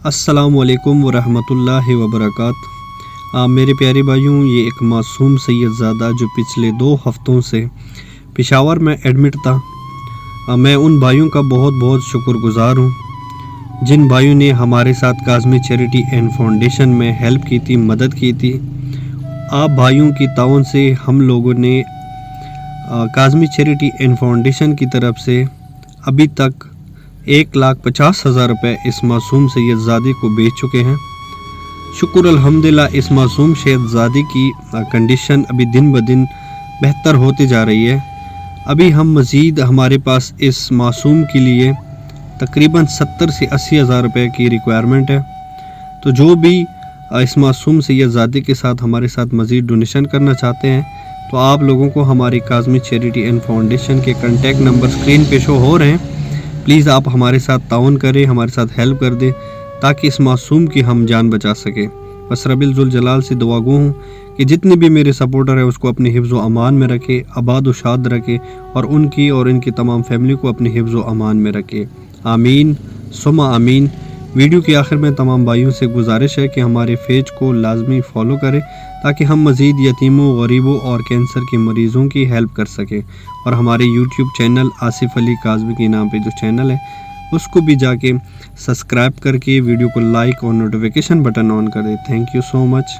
अस्सलाम वालेकुम वरहमतुल्लाहि वबरकात। मेरे प्यारे भाइयों, ये एक मासूम सैयदज़ादा जो पिछले 2 हफ़्तों से पेशावर में एडमिट था, मैं उन भाइयों का बहुत बहुत शुक्रगुज़ार हूँ जिन भाइयों ने हमारे साथ काज़मी चैरिटी एंड फाउंडेशन में हेल्प की थी, मदद की थी। आप भाइयों की ताउन से हम लोगों ने काज़मी चैरिटी एंड फाउंडेशन की तरफ से अभी तक 1,50,000 रुपये इस मासूम सैयदज़ादी को बेच चुके हैं। शुक्र अल्हम्दुलिल्लाह, इस मासूम सैयदज़ादी की कंडीशन अभी दिन ब दिन बेहतर होती जा रही है। अभी हम मज़ीद हमारे पास इस मासूम के लिए तकरीबन 70 से 80 हज़ार रुपये की रिक्वायरमेंट है। तो जो भी इस मासूम सैयदज़ादी के साथ हमारे साथ मज़ीद डोनेशन करना चाहते हैं, तो आप लोगों को हमारी काज़मी चैरिटी एंड फाउंडेशन के कॉन्टैक्ट नंबर स्क्रीन पे शो हो रहे हैं। प्लीज़ आप हमारे साथ ताउन करें, हमारे साथ हेल्प कर दें ताकि इस मासूम की हम जान बचा सकें। बस रब्बिल जुल जलाल से दुआ गो हूँ कि जितने भी मेरे सपोर्टर हैं उसको अपने हिफ्ज़ व अमान में रखे, आबाद व शाद रखे और उनकी और इनकी तमाम फैमिली को अपने हिफ्ज़ व अमान में रखे। आमीन सुम्मा आमीन। वीडियो के आखिर में तमाम भाइयों से गुजारिश है कि हमारे पेज को लाजमी फॉलो करें ताकि हम मज़ीद यतीमों, गरीबों और कैंसर के मरीज़ों की हेल्प कर सकें। और हमारे यूट्यूब चैनल आसिफ अली काज़मी के नाम पे जो चैनल है उसको भी जाके सब्सक्राइब करके वीडियो को लाइक और नोटिफिकेशन बटन ऑन कर दें। Thank you so much.